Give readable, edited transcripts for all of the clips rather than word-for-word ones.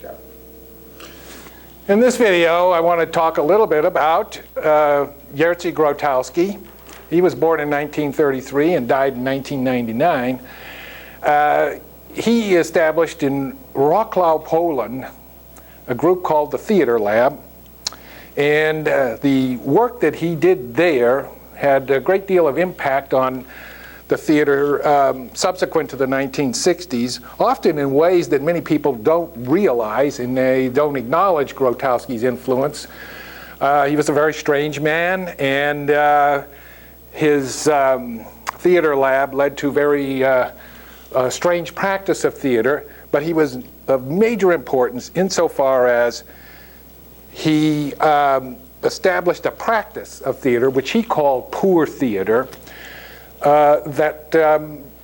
job. In this video, I want to talk a little bit about Jerzy Grotowski. He was born in 1933 and died in 1999. He established in Wrocław, Poland, a group called the Theater Lab. And the work that he did there had a great deal of impact on the theater subsequent to the 1960s, often in ways that many people don't realize, and they don't acknowledge Grotowski's influence. He was a very strange man, and his theater lab led to very strange practice of theater, but he was of major importance insofar as he established a practice of theater, which he called poor theater, that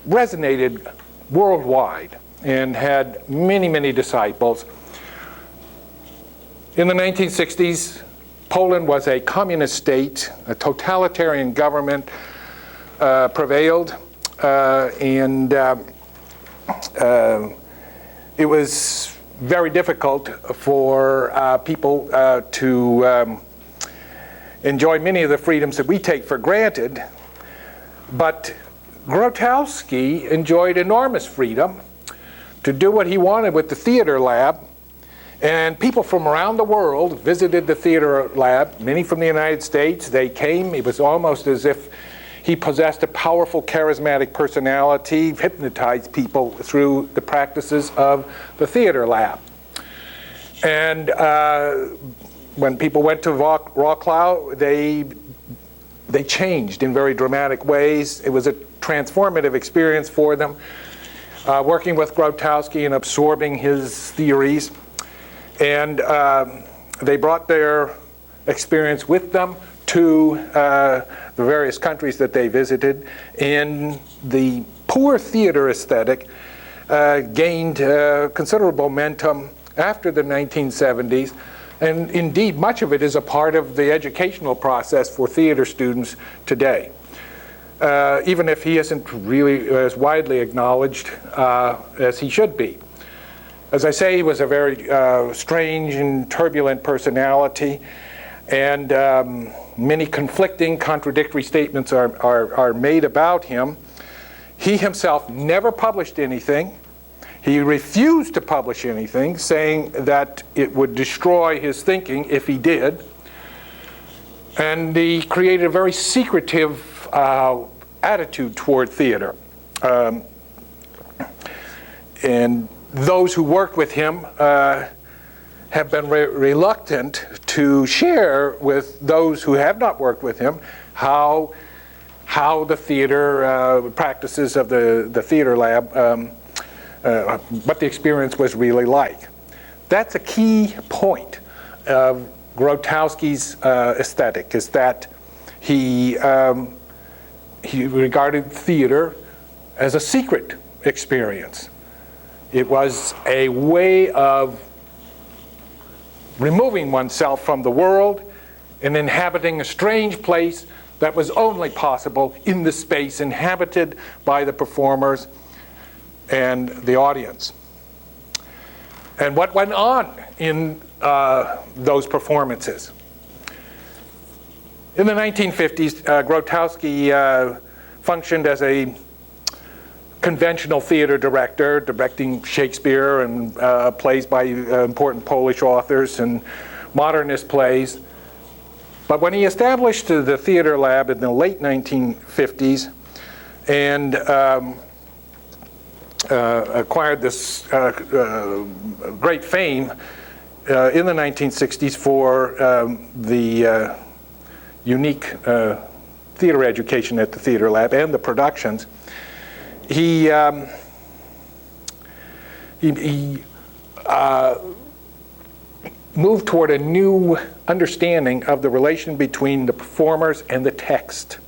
resonated worldwide and had many, many disciples. In the 1960s, Poland was a communist state, a totalitarian government prevailed, and it was very difficult for people to enjoy many of the freedoms that we take for granted. But Grotowski enjoyed enormous freedom to do what he wanted with the theater lab, and people from around the world visited the theater lab, many from the United States. They came. It was almost as if he possessed a powerful, charismatic personality, hypnotized people through the practices of the theater lab. And when people went to Wrocław, they changed in very dramatic ways. It was a transformative experience for them, working with Grotowski and absorbing his theories. And they brought their experience with them to the various countries that they visited. And the poor theater aesthetic gained considerable momentum after the 1970s. And indeed, much of it is a part of the educational process for theater students today, even if he isn't really as widely acknowledged as he should be. As I say, he was a very strange and turbulent personality, and many conflicting, contradictory statements are made about him. He himself never published anything. He refused to publish anything, saying that it would destroy his thinking if he did. And he created a very secretive attitude toward theater. And those who worked with him have been reluctant to share with those who have not worked with him how the theater practices of the theater lab what the experience was really like. That's a key point of Grotowski's aesthetic, is that he regarded theater as a secret experience. It was a way of removing oneself from the world and inhabiting a strange place that was only possible in the space inhabited by the performers and the audience. And what went on in those performances? In the 1950s, Grotowski functioned as a conventional theater director, directing Shakespeare and plays by important Polish authors and modernist plays. But when he established the theater lab in the late 1950s and acquired this great fame in the 1960s for the unique theater education at the theater lab and the productions, he moved toward a new understanding of the relation between the performers and the text.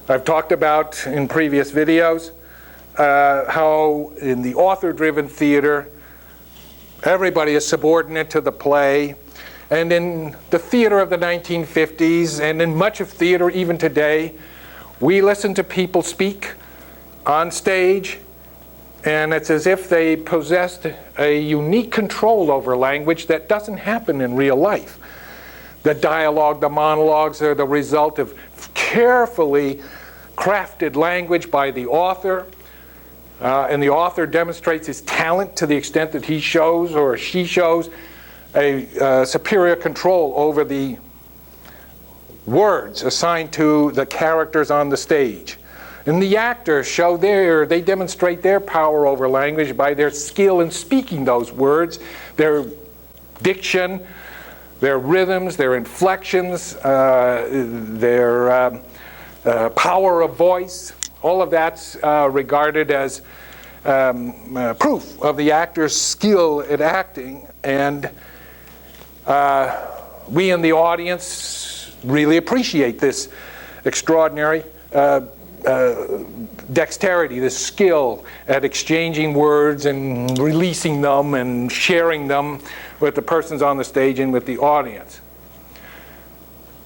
I've talked about in previous videos how in the author-driven theater, everybody is subordinate to the play. And in the theater of the 1950s, and in much of theater even today, we listen to people speak on stage, And it's as if they possessed a unique control over language that doesn't happen in real life. The dialogue, the monologues are the result of carefully crafted language by the author. And the author demonstrates his talent to the extent that he shows or she shows a superior control over the words assigned to the characters on the stage. And the actors they demonstrate their power over language by their skill in speaking those words, their diction, their rhythms, their inflections, their power of voice. All of that's regarded as proof of the actor's skill at acting, and we in the audience really appreciate this extraordinary dexterity, this skill at exchanging words and releasing them and sharing them with the persons on the stage and with the audience.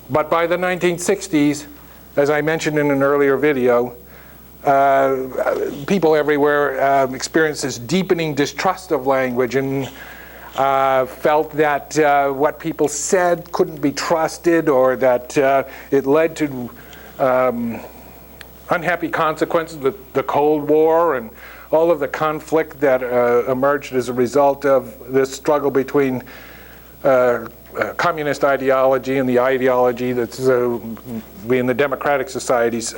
But by the 1960s, as I mentioned in an earlier video, people everywhere experienced this deepening distrust of language and felt that what people said couldn't be trusted, or that it led to unhappy consequences with the Cold War and all of the conflict that emerged as a result of this struggle between communist ideology and the ideology that we in the democratic societies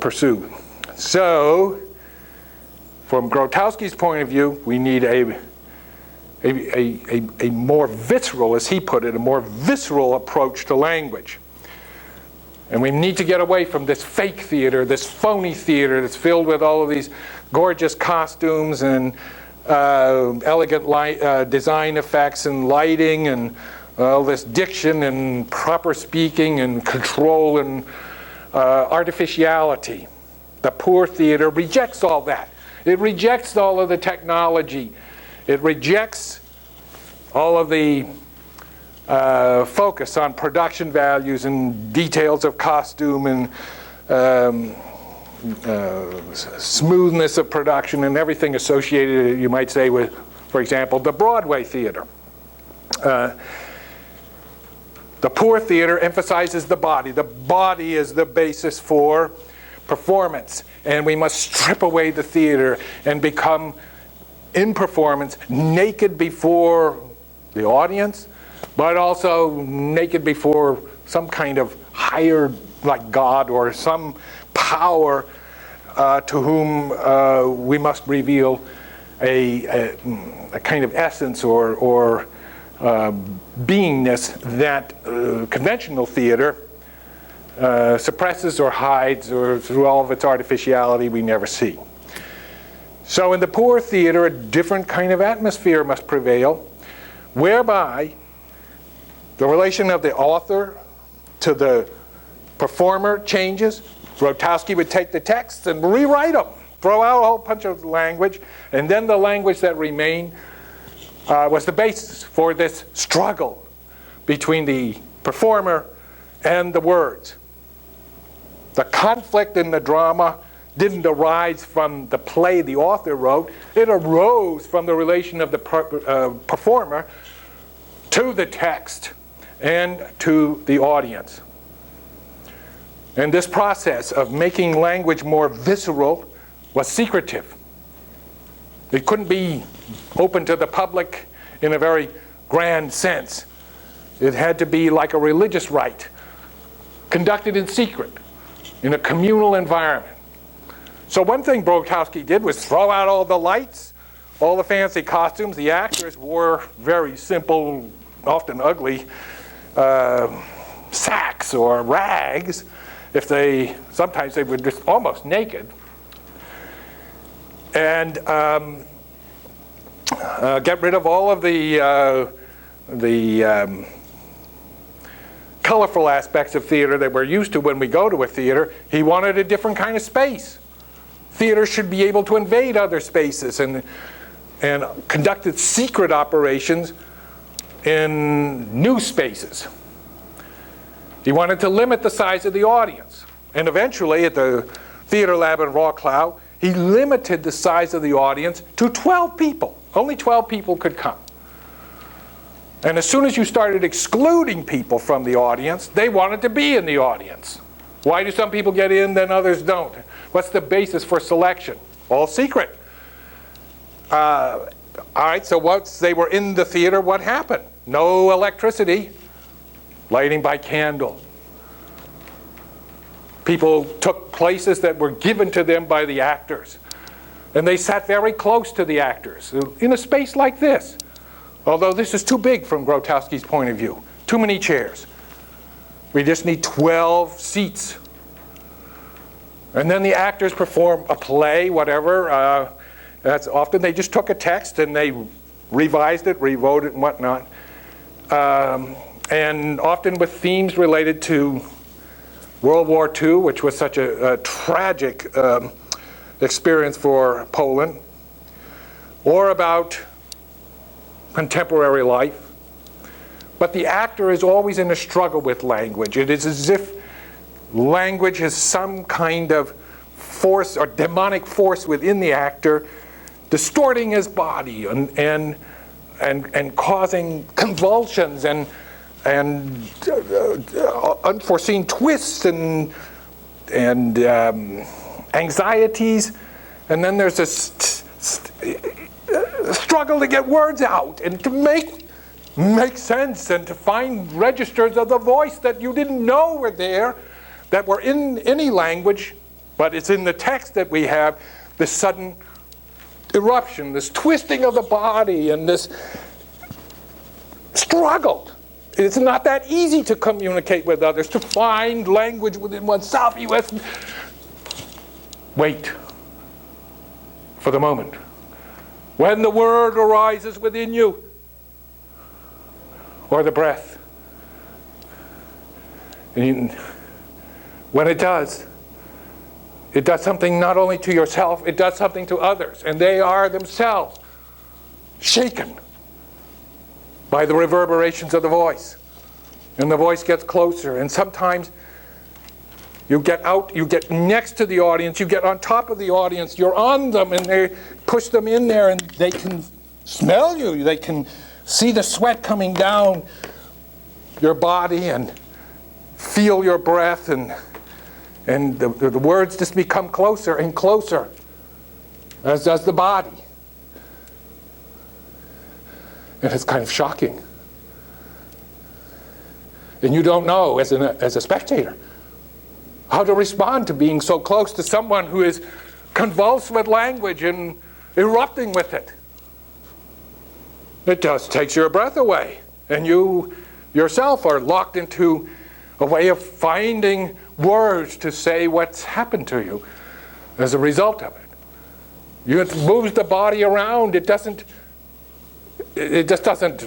pursue. So, from Grotowski's point of view, we need a more visceral, as he put it, a more visceral approach to language. And we need to get away from this fake theater, this phony theater that's filled with all of these gorgeous costumes and elegant design effects and lighting and all this diction and proper speaking and control and artificiality. The poor theater rejects all that. It rejects all of the technology. It rejects all of the focus on production values and details of costume and smoothness of production and everything associated, you might say, with, for example, the Broadway theater. The poor theater emphasizes the body. The body is the basis for performance, and we must strip away the theater and become, in performance, naked before the audience, but also naked before some kind of higher, like God or some power to whom we must reveal a kind of essence or beingness that conventional theater suppresses or hides, or through all of its artificiality we never see. So in the poor theater, a different kind of atmosphere must prevail, whereby the relation of the author to the performer changes. Grotowski would take the texts and rewrite them, throw out a whole bunch of language, and then the language that remained was the basis for this struggle between the performer and the words. The conflict in the drama didn't arise from the play the author wrote. It arose from the relation of the performer to the text and to the audience. And this process of making language more visceral was secretive. It couldn't be open to the public in a very grand sense. It had to be like a religious rite, conducted in secret, in a communal environment. So one thing Grotowski did was throw out all the lights, all the fancy costumes. The actors wore very simple, often ugly sacks or rags. Sometimes they were just almost naked. And get rid of all of the colorful aspects of theater that we're used to when we go to a theater. He wanted a different kind of space. Theater should be able to invade other spaces and conducted secret operations in new spaces. He wanted to limit the size of the audience. And eventually, at the Theater Lab in Wrocław, he limited the size of the audience to 12 people. Only 12 people could come. And as soon as you started excluding people from the audience, they wanted to be in the audience. Why do some people get in, then others don't? What's the basis for selection? All secret. All right, so once they were in the theater, what happened? No electricity, lighting by candle. People took places that were given to them by the actors. And they sat very close to the actors in a space like this. Although this is too big from Grotowski's point of view. Too many chairs. We just need 12 seats. And then the actors perform a play, whatever. That's often they just took a text and they revised it, rewrote it, and whatnot. And often with themes related to World War II, which was such a tragic experience for Poland, or about contemporary life. But the actor is always in a struggle with language. It is as if language has some kind of force or demonic force within the actor, distorting his body and causing convulsions and unforeseen twists and anxieties. And then there's this struggle to get words out and to make sense and to find registers of the voice that you didn't know were there, that were in any language, but it's in the text that we have this sudden eruption, this twisting of the body, and this struggle. It's not that easy to communicate with others, to find language within oneself. You have to wait for the moment when the word arises within you, or the breath. And when it does something not only to yourself, it does something to others. And they are themselves shaken by the reverberations of the voice. And the voice gets closer. And sometimes you get out, you get next to the audience, you get on top of the audience, you're on them, and they push them in there, and they can smell you. They can see the sweat coming down your body and feel your breath, and the words just become closer and closer, as does the body. And it's kind of shocking. And you don't know, as a spectator, how to respond to being so close to someone who is convulsed with language and erupting with it. It just takes your breath away. And you yourself are locked into a way of finding words to say what's happened to you as a result of it. It moves the body around. It just doesn't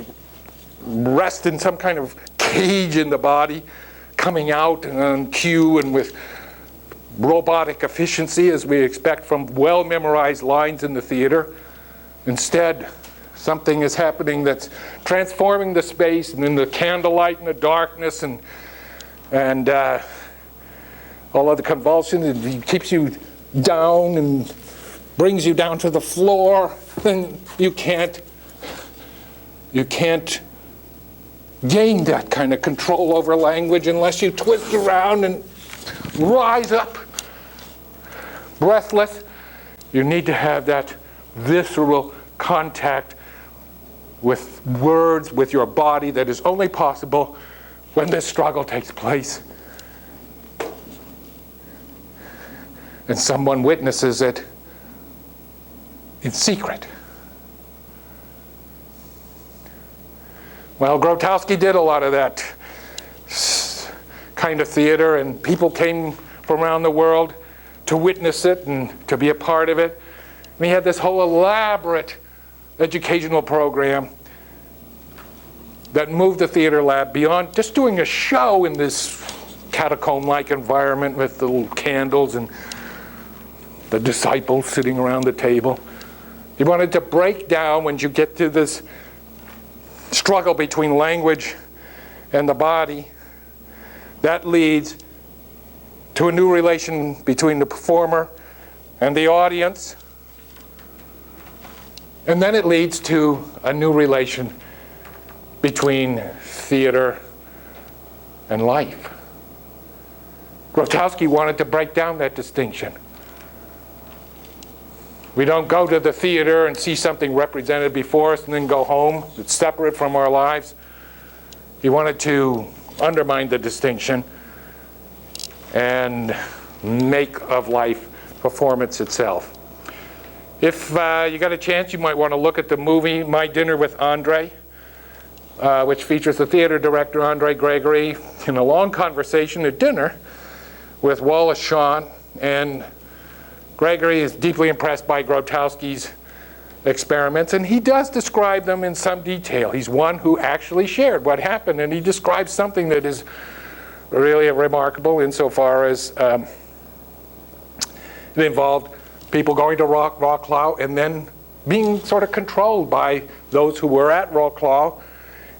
rest in some kind of cage in the body, coming out and on cue and with robotic efficiency as we expect from well-memorized lines in the theater. Instead, something is happening that's transforming the space, and in the candlelight and the darkness and all of the convulsions, it keeps you down and brings you down to the floor. Then you can't gain that kind of control over language unless you twist around and rise up breathless. You need to have that visceral contact with words, with your body, that is only possible when this struggle takes place. And someone witnesses it in secret. Well, Grotowski did a lot of that kind of theater, and people came from around the world to witness it and to be a part of it. And he had this whole elaborate educational program that moved the theater lab beyond just doing a show in this catacomb-like environment with the little candles and the disciples sitting around the table. He wanted to break down, when you get to this struggle between language and the body, that leads to a new relation between the performer and the audience. And then it leads to a new relation between theater and life. Grotowski wanted to break down that distinction. We don't go to the theater and see something represented before us and then go home. It's separate from our lives. He wanted to undermine the distinction and make of life performance itself. If you got a chance, you might want to look at the movie My Dinner with Andre, which features the theater director Andre Gregory in a long conversation at dinner with Wallace Shawn. And Gregory is deeply impressed by Grotowski's experiments, and he does describe them in some detail. He's one who actually shared what happened, and he describes something that is really remarkable insofar as it involved people going to Wrocław and then being sort of controlled by those who were at Wrocław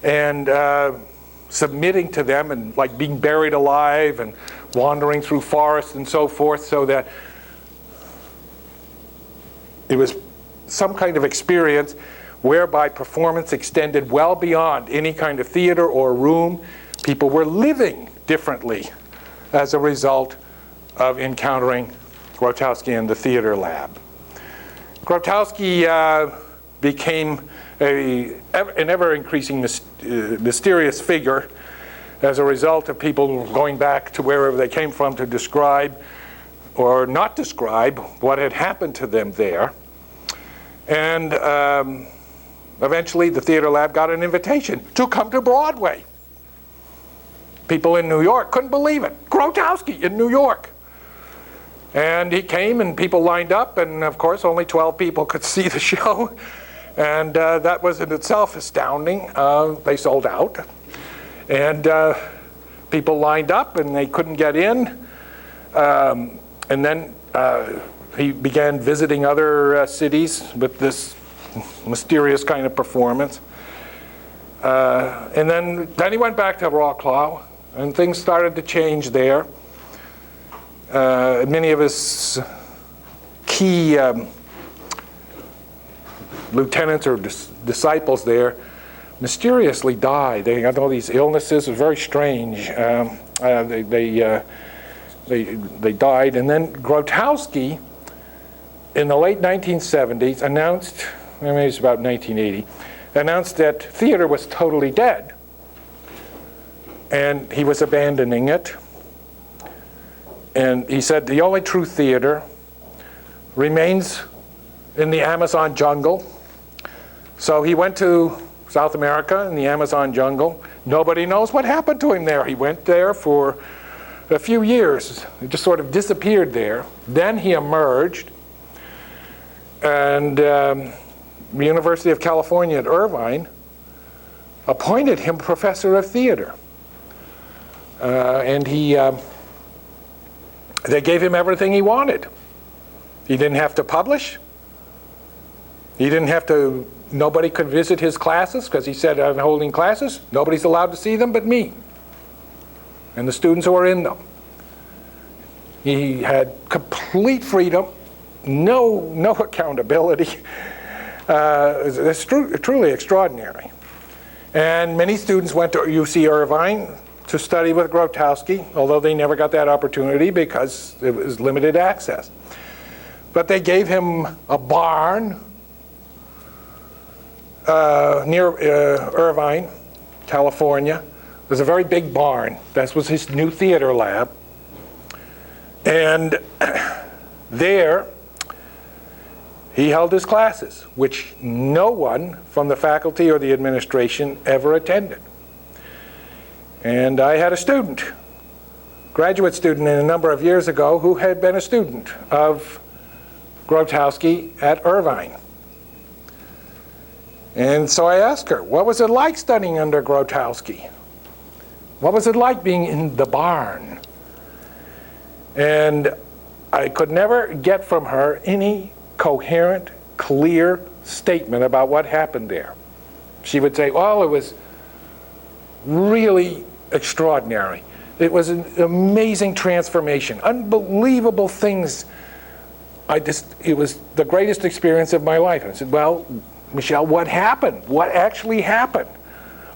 and submitting to them, and like being buried alive and wandering through forests and so forth, so that it was some kind of experience whereby performance extended well beyond any kind of theater or room. People were living differently as a result of encountering Grotowski in the theater lab. Grotowski became an ever-increasing mysterious figure as a result of people going back to wherever they came from to describe or not describe what had happened to them there. And eventually the theater lab got an invitation to come to Broadway. People in New York couldn't believe it. Grotowski in New York. And he came and people lined up, and of course only 12 people could see the show. And that was in itself astounding. They sold out. And people lined up and they couldn't get in. And then he began visiting other cities with this mysterious kind of performance. And then he went back to Wrocław, and things started to change there. Many of his key lieutenants or disciples there mysteriously died. They had all these illnesses. It was very strange. They died. And then Grotowski, in the late 1970s, announced, maybe it was about 1980, announced that theater was totally dead. And he was abandoning it. And he said the only true theater remains in the Amazon jungle. So he went to South America in the Amazon jungle. Nobody knows what happened to him there. He went there for a few years. He just sort of disappeared there. Then he emerged, and the University of California at Irvine appointed him professor of theater. And they gave him everything he wanted. He didn't have to publish. He didn't have to, nobody could visit his classes, because he said, I'm holding classes, nobody's allowed to see them but me and the students who are in them. He had complete freedom, no accountability. It's truly extraordinary. And many students went to UC Irvine to study with Grotowski, although they never got that opportunity because it was limited access. But they gave him a barn near Irvine, California. It was a very big barn. That was his new theater lab. And there he held his classes, which no one from the faculty or the administration ever attended. And I had a student, graduate student a number of years ago, who had been a student of Grotowski at Irvine. And so I asked her, what was it like studying under Grotowski? What was it like being in the barn? And I could never get from her any coherent, clear statement about what happened there. She would say, well, it was really extraordinary. It was an amazing transformation, unbelievable things it was the greatest experience of my life. And I said, well, Michelle, what happened? What actually happened?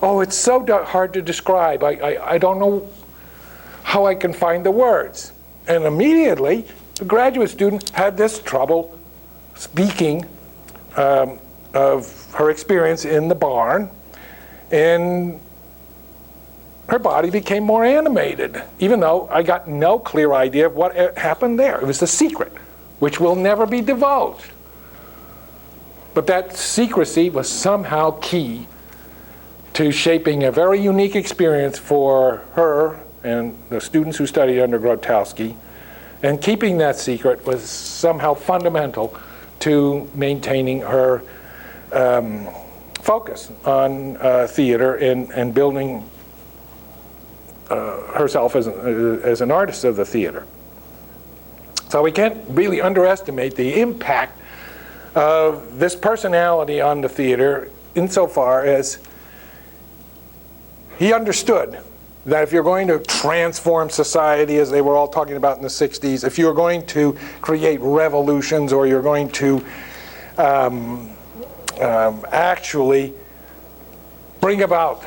Oh, it's so hard to describe. I don't know how I can find the words. And immediately, the graduate student had this trouble speaking of her experience in the barn, and her body became more animated, even though I got no clear idea of what happened there. It was a secret, which will never be divulged. But that secrecy was somehow key to shaping a very unique experience for her and the students who studied under Grotowski. And keeping that secret was somehow fundamental to maintaining her focus on theater and building herself as an artist of the theater. So we can't really underestimate the impact of this personality on the theater insofar as he understood that if you're going to transform society, as they were all talking about in the 60s, if you're going to create revolutions or you're going to actually bring about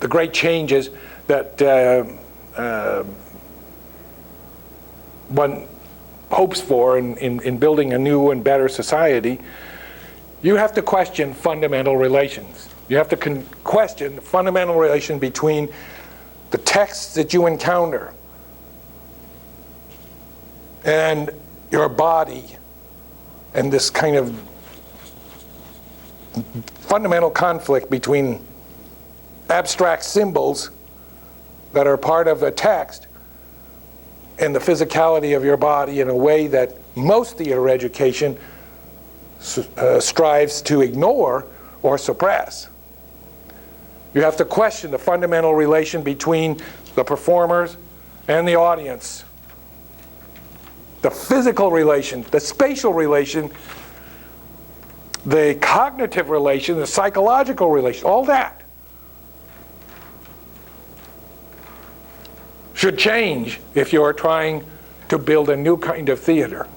the great changes that one hopes for in building a new and better society, you have to question fundamental relations. You have to question the fundamental relation between the texts that you encounter and your body, and this kind of fundamental conflict between abstract symbols that are part of a text and the physicality of your body in a way that most theater education strives to ignore or suppress. You have to question the fundamental relation between the performers and the audience. The physical relation, the spatial relation, the cognitive relation, the psychological relation, all that should change if you're trying to build a new kind of theater.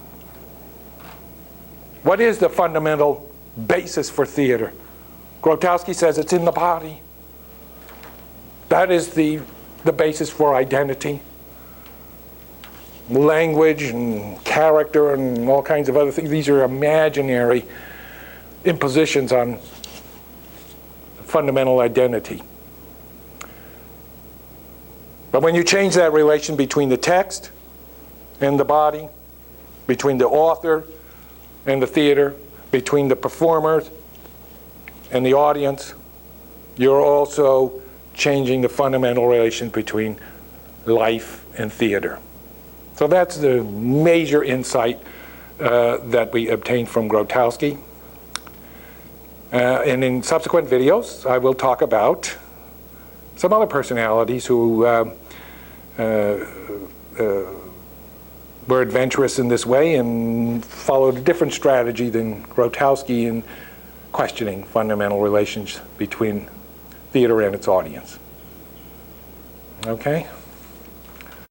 What is the fundamental basis for theater? Grotowski says it's in the body. That is the basis for identity. Language and character and all kinds of other things. These are imaginary impositions on fundamental identity. But when you change that relation between the text and the body, between the author and the theater, between the performers and the audience, you're also changing the fundamental relation between life and theater. So that's the major insight that we obtained from Grotowski. And in subsequent videos, I will talk about some other personalities who were adventurous in this way and followed a different strategy than Grotowski in questioning fundamental relations between theater and its audience. Okay?